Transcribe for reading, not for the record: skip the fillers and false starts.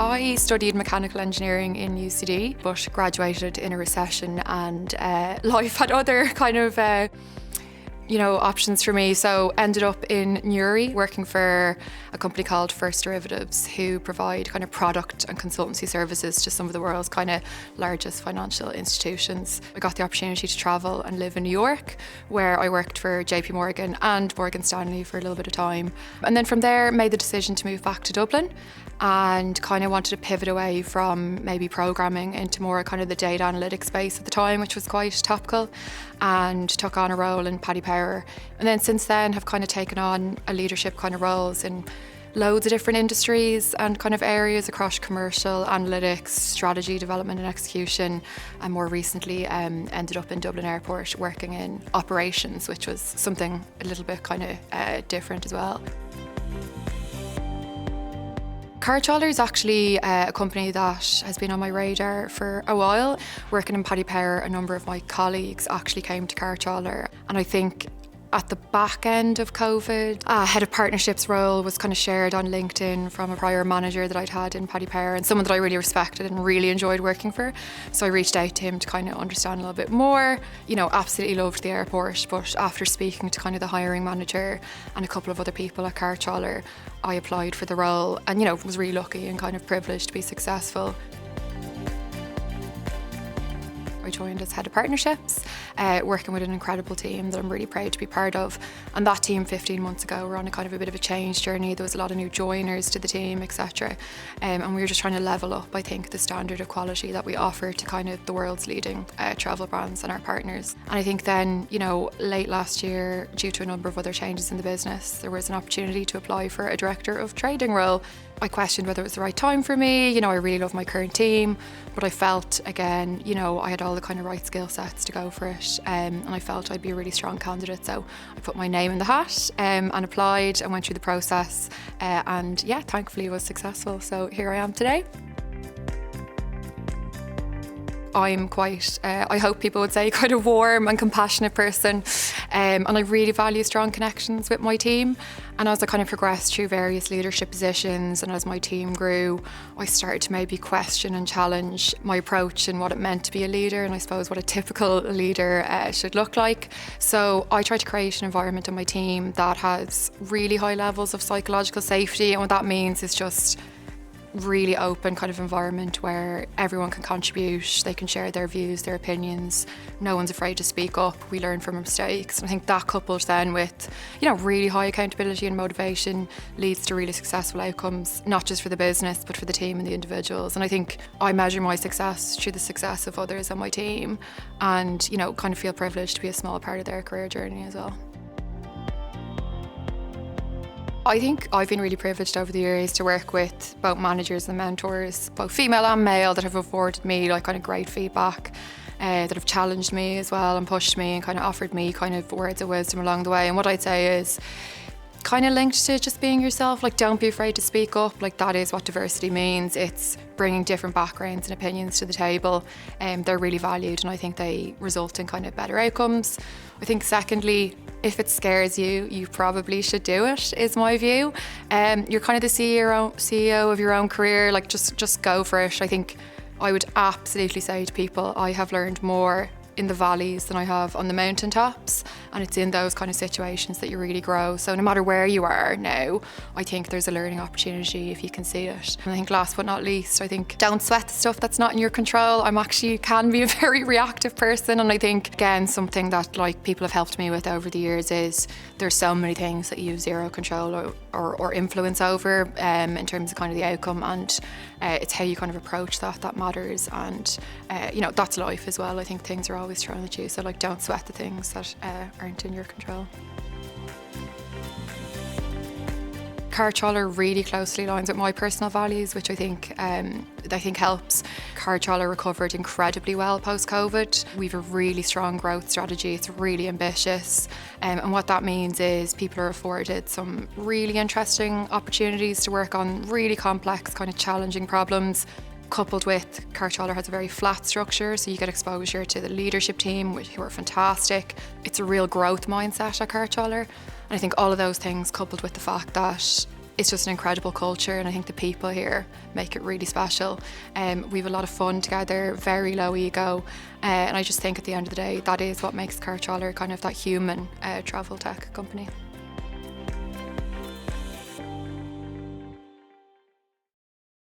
I studied mechanical engineering in UCD, but graduated in a recession, and life had other kind of options for me. So ended up in Newry working for a company called First Derivatives, who provide kind of product and consultancy services to some of the world's kind of largest financial institutions. I got the opportunity to travel and live in New York, where I worked for JP Morgan and Morgan Stanley for a little bit of time. And then from there, made the decision to move back to Dublin and kind of wanted to pivot away from maybe programming into more kind of the data analytics space at the time, which was quite topical, and took on a role in Paddy Power. And then since then have kind of taken on a leadership kind of roles in loads of different industries and kind of areas across commercial, analytics, strategy, development and execution, and more recently ended up in Dublin Airport working in operations, which was something a little bit kind of different as well. Cartrawler is actually a company that has been on my radar for a while. Working in Paddy Power, a number of my colleagues actually came to Cartrawler, and I think at the back end of COVID, a head of partnerships role was kind of shared on LinkedIn from a prior manager that I'd had in Paddy Power, and someone that I really respected and really enjoyed working for. So I reached out to him to kind of understand a little bit more. Absolutely loved the airport, but after speaking to kind of the hiring manager and a couple of other people at Cartrawler, I applied for the role and, was really lucky and kind of privileged to be successful. I joined as head of partnerships, working with an incredible team that I'm really proud to be part of. And that team 15 months ago were on a kind of a bit of a change journey. There was a lot of new joiners to the team, etc. And we were just trying to level up, I think, the standard of quality that we offer to kind of the world's leading travel brands and our partners. And I think then, late last year, due to a number of other changes in the business, there was an opportunity to apply for a director of trading role. I questioned whether it was the right time for me. I really love my current team, but I felt, again, I had all the kind of right skill sets to go for it, and I felt I'd be a really strong candidate. So I put my name in the hat and applied and went through the process, and thankfully was successful. So here I am today. I'm quite, I hope people would say, quite a warm and compassionate person, and I really value strong connections with my team. And as I kind of progressed through various leadership positions and as my team grew, I started to maybe question and challenge my approach and what it meant to be a leader, and I suppose what a typical leader should look like. So I try to create an environment in my team that has really high levels of psychological safety, and what that means is just really open kind of environment where everyone can contribute, they can share their views, their opinions, no one's afraid to speak up, we learn from mistakes. And I think that coupled then with, really high accountability and motivation leads to really successful outcomes, not just for the business, but for the team and the individuals. And I think I measure my success through the success of others on my team and, kind of feel privileged to be a small part of their career journey as well. I think I've been really privileged over the years to work with both managers and mentors, both female and male, that have afforded me kind of great feedback, that have challenged me as well and pushed me and kind of offered me kind of words of wisdom along the way. And what I'd say is kind of linked to just being yourself. Don't be afraid to speak up. That is what diversity means. It's bringing different backgrounds and opinions to the table. They're really valued, and I think they result in kind of better outcomes. I think secondly, if it scares you, you probably should do it, is my view. You're kind of the CEO of your own career. Just go for it. I think I would absolutely say to people, I have learned more in the valleys than I have on the mountaintops, and it's in those kind of situations that you really grow. So no matter where you are now, I think there's a learning opportunity if you can see it. And I think last but not least, I think don't sweat the stuff that's not in your control. Can be a very reactive person, and I think again something that people have helped me with over the years is there's so many things that you have zero control or influence over in terms of kind of the outcome, and it's how you kind of approach that matters. And that's life as well. I think things are always thrown at you, so don't sweat the things that aren't in your control. Cartrawler really closely aligns with my personal values, which I think helps. Cartrawler recovered incredibly well post-COVID. We've a really strong growth strategy. It's really ambitious. And what that means is people are afforded some really interesting opportunities to work on really complex, kind of challenging problems. Coupled with Cartrawler has a very flat structure, so you get exposure to the leadership team, who are fantastic. It's a real growth mindset at Cartrawler. And I think all of those things, coupled with the fact that It's just an incredible culture, and I think the people here make it really special. We have a lot of fun together, very low ego, and I just think at the end of the day that is what makes Car Trawler kind of that human travel tech company.